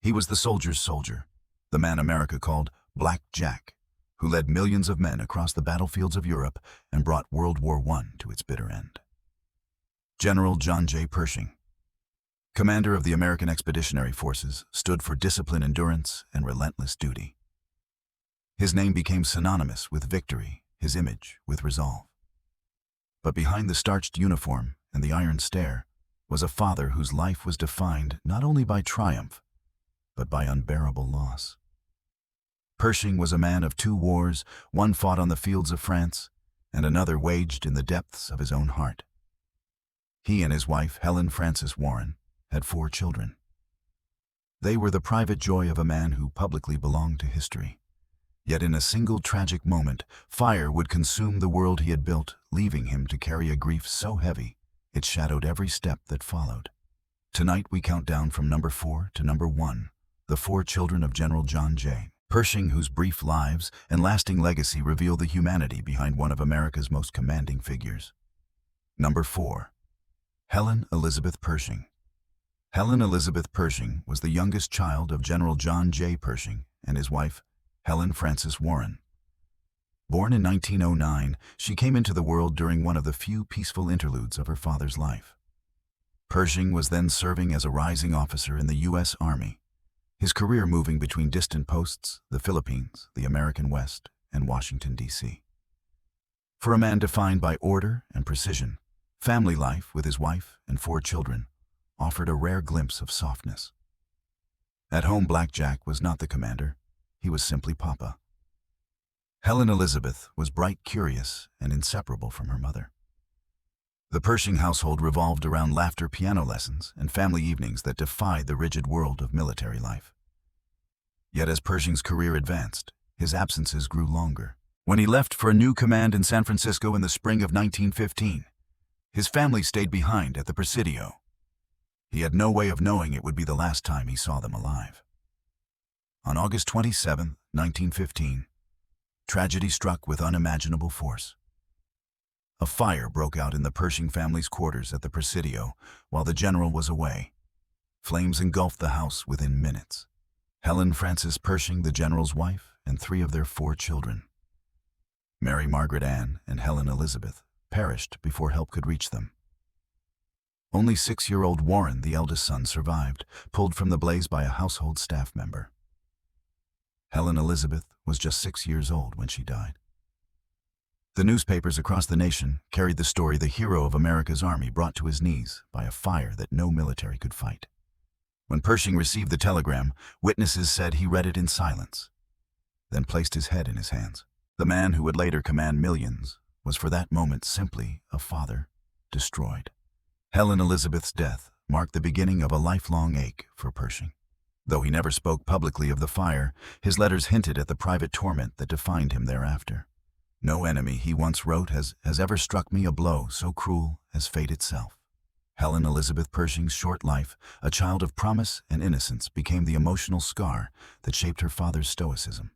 He was the soldier's soldier, the man America called Black Jack, who led millions of men across the battlefields of Europe and brought World War I to its bitter end. General John J. Pershing, commander of the American Expeditionary Forces, stood for discipline, endurance, and relentless duty. His name became synonymous with victory, his image with resolve. But behind the starched uniform and the iron stare was a father whose life was defined not only by triumph, but by unbearable loss. Pershing was a man of two wars, one fought on the fields of France, and another waged in the depths of his own heart. He and his wife, Helen Frances Warren, had 4 children. They were the private joy of a man who publicly belonged to history. Yet in a single tragic moment, fire would consume the world he had built, leaving him to carry a grief so heavy it shadowed every step that followed. Tonight we count down from number 4 to number 1, the 4 children of General John J. Pershing, whose brief lives and lasting legacy reveal the humanity behind one of America's most commanding figures. Number 4. Helen Elizabeth Pershing. Helen Elizabeth Pershing was the youngest child of General John J. Pershing and his wife, Helen Frances Warren. Born in 1909, she came into the world during one of the few peaceful interludes of her father's life. Pershing was then serving as a rising officer in the U.S. Army, his career moving between distant posts, the Philippines, the American West, and Washington, D.C. For a man defined by order and precision, family life with his wife and 4 children offered a rare glimpse of softness. At home, Black Jack was not the commander. He was simply Papa. Helen Elizabeth was bright, curious, and inseparable from her mother. The Pershing household revolved around laughter, piano lessons, and family evenings that defied the rigid world of military life. Yet as Pershing's career advanced, his absences grew longer. When he left for a new command in San Francisco in the spring of 1915, his family stayed behind at the Presidio. He had no way of knowing it would be the last time he saw them alive. On August 27, 1915, tragedy struck with unimaginable force. A fire broke out in the Pershing family's quarters at the Presidio while the general was away. Flames engulfed the house within minutes. Helen Frances Pershing, the general's wife, and 3 of their 4 children, Mary, Margaret, Anne, and Helen Elizabeth, perished before help could reach them. Only 6-year-old Warren, the eldest son, survived, pulled from the blaze by a household staff member. Helen Elizabeth was just 6 years old when she died. The newspapers across the nation carried the story the hero of America's army brought to his knees by a fire that no military could fight. When Pershing received the telegram, witnesses said he read it in silence, then placed his head in his hands. The man who would later command millions was for that moment simply a father destroyed. Helen Elizabeth's death marked the beginning of a lifelong ache for Pershing. Though he never spoke publicly of the fire, his letters hinted at the private torment that defined him thereafter. "No enemy," he once wrote, has ever struck me a blow so cruel as fate itself." Helen Elizabeth Pershing's short life, a child of promise and innocence, became the emotional scar that shaped her father's stoicism.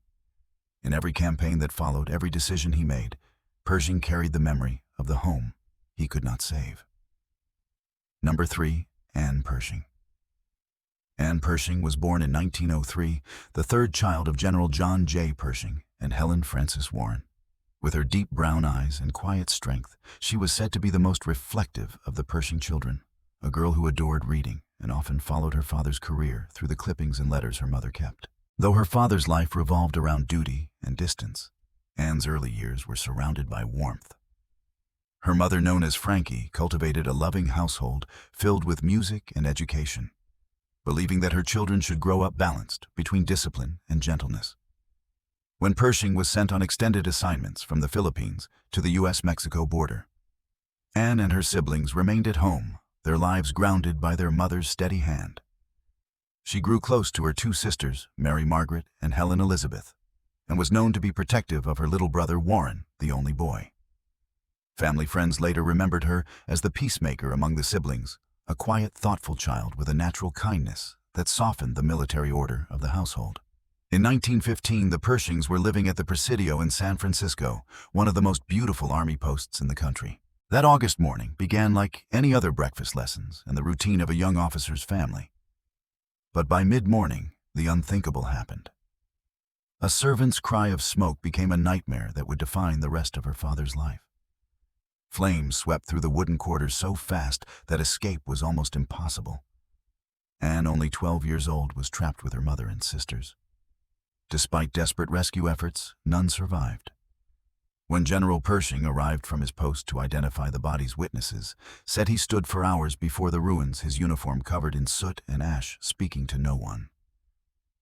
In every campaign that followed, every decision he made, Pershing carried the memory of the home he could not save. Number 3. Anne Pershing. Anne Pershing was born in 1903, the 3rd child of General John J. Pershing and Helen Frances Warren. With her deep brown eyes and quiet strength, she was said to be the most reflective of the Pershing children, a girl who adored reading and often followed her father's career through the clippings and letters her mother kept. Though her father's life revolved around duty and distance, Anne's early years were surrounded by warmth. Her mother, known as Frankie, cultivated a loving household filled with music and education, believing that her children should grow up balanced between discipline and gentleness. When Pershing was sent on extended assignments from the Philippines to the U.S.-Mexico border, Anne and her siblings remained at home, their lives grounded by their mother's steady hand. She grew close to her 2 sisters, Mary Margaret and Helen Elizabeth, and was known to be protective of her little brother Warren, the only boy. Family friends later remembered her as the peacemaker among the siblings, a quiet, thoughtful child with a natural kindness that softened the military order of the household. In 1915, the Pershings were living at the Presidio in San Francisco, one of the most beautiful army posts in the country. That August morning began like any other breakfast lessons and the routine of a young officer's family. But by mid-morning, the unthinkable happened. A servant's cry of smoke became a nightmare that would define the rest of her father's life. Flames swept through the wooden quarters so fast that escape was almost impossible. Anne, only 12 years old, was trapped with her mother and sisters. Despite desperate rescue efforts, none survived. When General Pershing arrived from his post to identify the bodies, witnesses said he stood for hours before the ruins, his uniform covered in soot and ash, speaking to no one.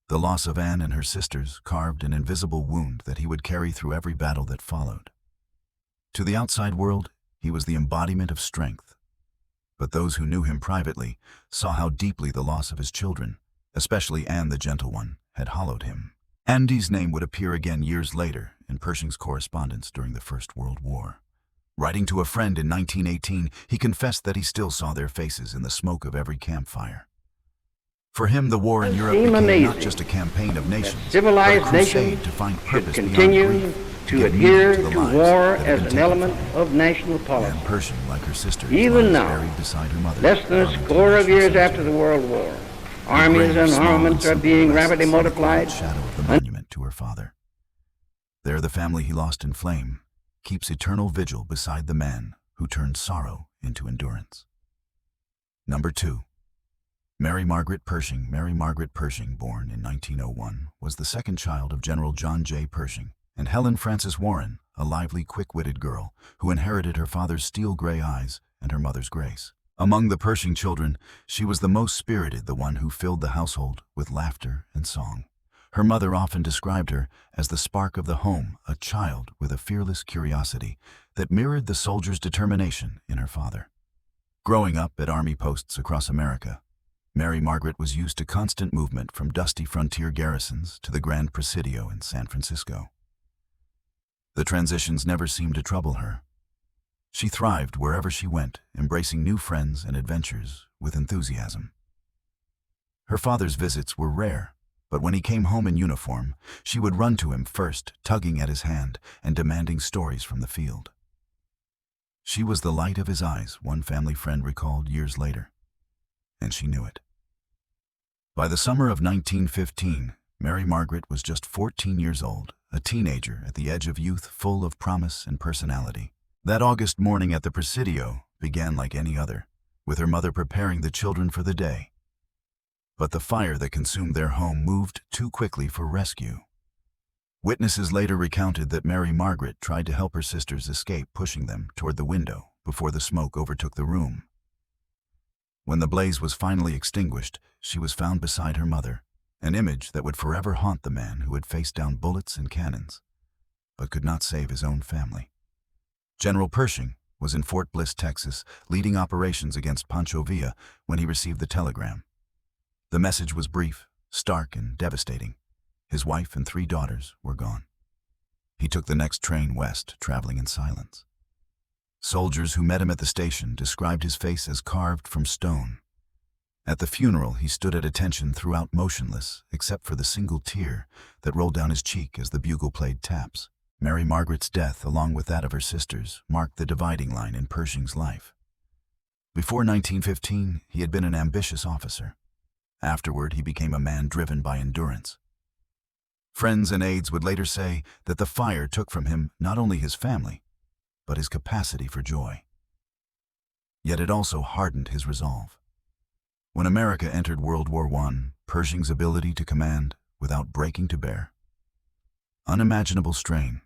The loss of Anne and her sisters carved an invisible wound that he would carry through every battle that followed. To the outside world, he was the embodiment of strength. But those who knew him privately saw how deeply the loss of his children, especially Anne the Gentle One, had hollowed him. Andy's name would appear again years later in Pershing's correspondence during the First World War. Writing to a friend in 1918, he confessed that he still saw their faces in the smoke of every campfire. For him, the war in Europe became not just a campaign of nations, but a crusade to find purpose beyond grief, to adhere to war as an element of national policy. Anne Pershing, like her sister, even now, buried beside her mother, less than a score of years after the World War, armies and armaments are being rapidly multiplied. Shadow of the monument to her father. There, the family he lost in flame keeps eternal vigil beside the man who turned sorrow into endurance. Number 2. Mary Margaret Pershing. Mary Margaret Pershing, born in 1901, was the second child of General John J. Pershing and Helen Frances Warren, a lively, quick-witted girl who inherited her father's steel-gray eyes and her mother's grace. Among the Pershing children, she was the most spirited, the one who filled the household with laughter and song. Her mother often described her as the spark of the home, a child with a fearless curiosity that mirrored the soldier's determination in her father. Growing up at army posts across America, Mary Margaret was used to constant movement from dusty frontier garrisons to the Grand Presidio in San Francisco. The transitions never seemed to trouble her. She thrived wherever she went, embracing new friends and adventures with enthusiasm. Her father's visits were rare, but when he came home in uniform, she would run to him first, tugging at his hand and demanding stories from the field. She was the light of his eyes, one family friend recalled years later, and she knew it. By the summer of 1915, Mary Margaret was just 14 years old, a teenager at the edge of youth, full of promise and personality. That August morning at the Presidio began like any other, with her mother preparing the children for the day. But the fire that consumed their home moved too quickly for rescue. Witnesses later recounted that Mary Margaret tried to help her sisters escape, pushing them toward the window before the smoke overtook the room. When the blaze was finally extinguished, she was found beside her mother, an image that would forever haunt the man who had faced down bullets and cannons, but could not save his own family. General Pershing was in Fort Bliss, Texas, leading operations against Pancho Villa when he received the telegram. The message was brief, stark, and devastating. His wife and 3 daughters were gone. He took the next train west, traveling in silence. Soldiers who met him at the station described his face as carved from stone. At the funeral, he stood at attention throughout, motionless, except for the single tear that rolled down his cheek as the bugle played taps. Mary Margaret's death, along with that of her sisters, marked the dividing line in Pershing's life. Before 1915, he had been an ambitious officer. Afterward, he became a man driven by endurance. Friends and aides would later say that the fire took from him not only his family, but his capacity for joy. Yet it also hardened his resolve. When America entered World War I, Pershing's ability to command without breaking to bear unimaginable strain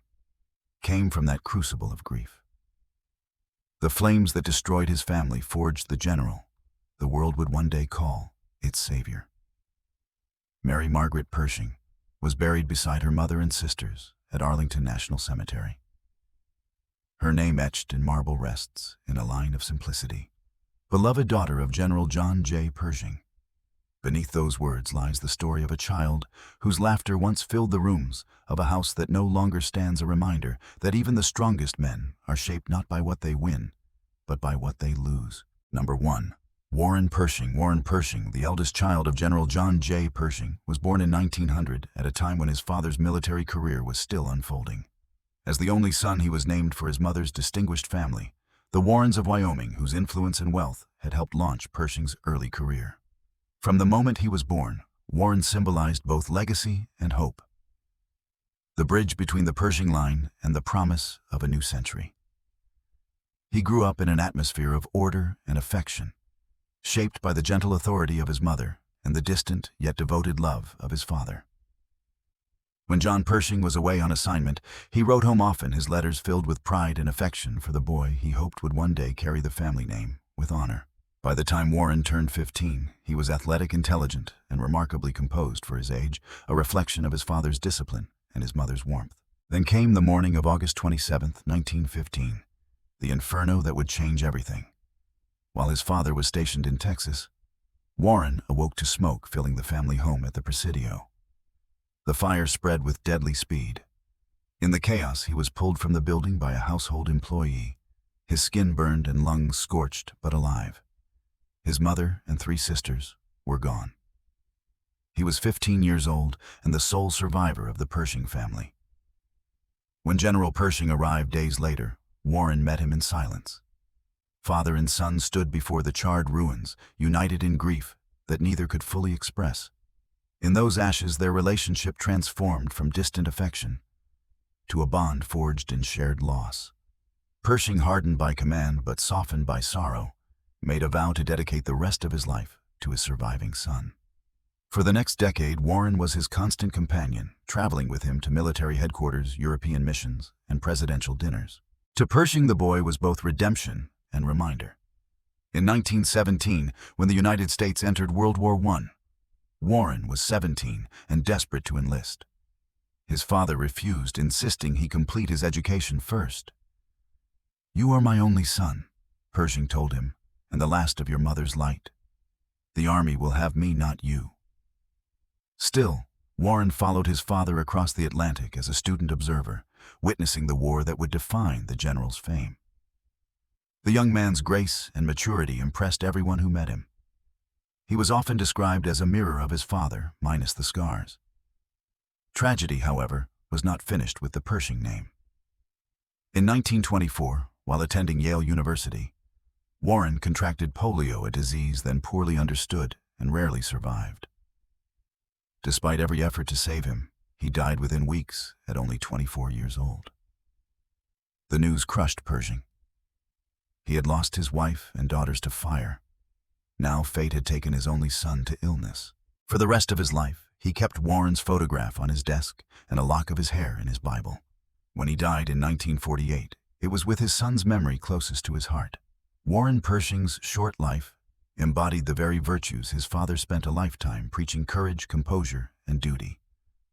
came from that crucible of grief. The flames that destroyed his family forged the general the world would one day call its savior. Mary Margaret Pershing was buried beside her mother and sisters at Arlington National Cemetery. Her name etched in marble rests in a line of simplicity. Beloved daughter of General John J. Pershing. Beneath those words lies the story of a child whose laughter once filled the rooms of a house that no longer stands, a reminder that even the strongest men are shaped not by what they win, but by what they lose. Number 1. Warren Pershing. Warren Pershing, the eldest child of General John J. Pershing, was born in 1900 at a time when his father's military career was still unfolding. As the only son, he was named for his mother's distinguished family, the Warrens of Wyoming, whose influence and wealth had helped launch Pershing's early career. From the moment he was born, Warren symbolized both legacy and hope, the bridge between the Pershing line and the promise of a new century. He grew up in an atmosphere of order and affection, shaped by the gentle authority of his mother and the distant yet devoted love of his father. When John Pershing was away on assignment, he wrote home often, his letters filled with pride and affection for the boy he hoped would one day carry the family name with honor. By the time Warren turned 15, he was athletic, intelligent, and remarkably composed for his age, a reflection of his father's discipline and his mother's warmth. Then came the morning of August 27, 1915, the inferno that would change everything. While his father was stationed in Texas, Warren awoke to smoke filling the family home at the Presidio. The fire spread with deadly speed. In the chaos, he was pulled from the building by a household employee, his skin burned and lungs scorched but alive. His mother and 3 sisters were gone. He was 15 years old and the sole survivor of the Pershing family. When General Pershing arrived days later, Warren met him in silence. Father and son stood before the charred ruins, united in grief that neither could fully express. In those ashes, their relationship transformed from distant affection to a bond forged in shared loss. Pershing, hardened by command but softened by sorrow, made a vow to dedicate the rest of his life to his surviving son. For the next decade, Warren was his constant companion, traveling with him to military headquarters, European missions, and presidential dinners. To Pershing, the boy was both redemption and reminder. In 1917, when the United States entered World War I, Warren was 17 and desperate to enlist. His father refused, insisting he complete his education first. "You are my only son," Pershing told him, "and the last of your mother's light. The army will have me, not you." Still, Warren followed his father across the Atlantic as a student observer, witnessing the war that would define the general's fame. The young man's grace and maturity impressed everyone who met him. He was often described as a mirror of his father, minus the scars. Tragedy, however, was not finished with the Pershing name. In 1924, while attending Yale University, Warren contracted polio, a disease then poorly understood and rarely survived. Despite every effort to save him, he died within weeks at only 24 years old. The news crushed Pershing. He had lost his wife and daughters to fire. Now fate had taken his only son to illness. For the rest of his life, he kept Warren's photograph on his desk and a lock of his hair in his Bible. When he died in 1948, it was with his son's memory closest to his heart. Warren Pershing's short life embodied the very virtues his father spent a lifetime preaching: courage, composure, and duty.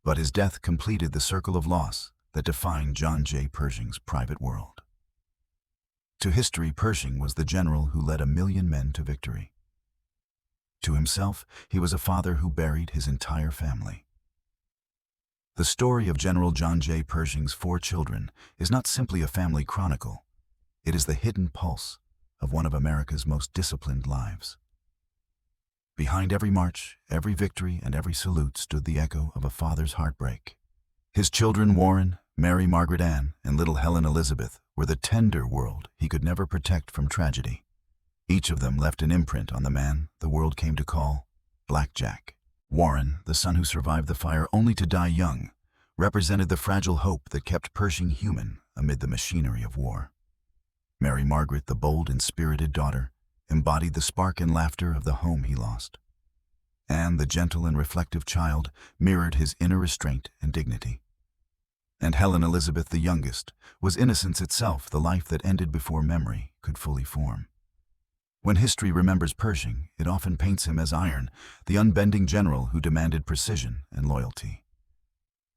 But his death completed the circle of loss that defined John J. Pershing's private world. To history, Pershing was the general who led 1,000,000 men to victory. To himself, he was a father who buried his entire family. The story of General John J. Pershing's 4 children is not simply a family chronicle. It is the hidden pulse of one of America's most disciplined lives. Behind every march, every victory, and every salute stood the echo of a father's heartbreak. His children, Warren, Mary, Margaret, Anne, and little Helen Elizabeth, were the tender world he could never protect from tragedy. Each of them left an imprint on the man the world came to call Black Jack. Warren, the son who survived the fire only to die young, represented the fragile hope that kept Pershing human amid the machinery of war. Mary Margaret, the bold and spirited daughter, embodied the spark and laughter of the home he lost. Anne, the gentle and reflective child, mirrored his inner restraint and dignity. And Helen Elizabeth, the youngest, was innocence itself, the life that ended before memory could fully form. When history remembers Pershing, it often paints him as iron, the unbending general who demanded precision and loyalty.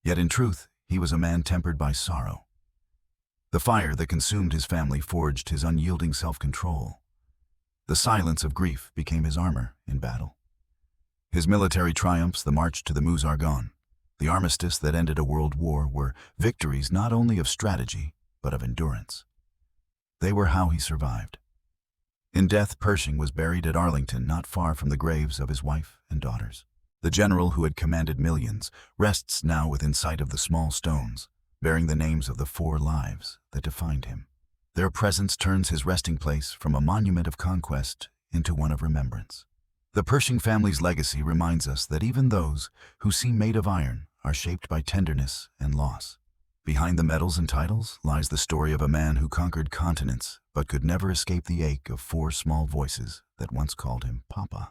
Yet in truth, he was a man tempered by sorrow. The fire that consumed his family forged his unyielding self-control. The silence of grief became his armor in battle. His military triumphs, the march to the Meuse-Argonne, the armistice that ended a world war, were victories not only of strategy, but of endurance. They were how he survived. In death, Pershing was buried at Arlington, not far from the graves of his wife and daughters. The general who had commanded millions rests now within sight of the small stones, bearing the names of the 4 lives that defined him. Their presence turns his resting place from a monument of conquest into one of remembrance. The Pershing family's legacy reminds us that even those who seem made of iron are shaped by tenderness and loss. Behind the medals and titles lies the story of a man who conquered continents but could never escape the ache of 4 small voices that once called him Papa.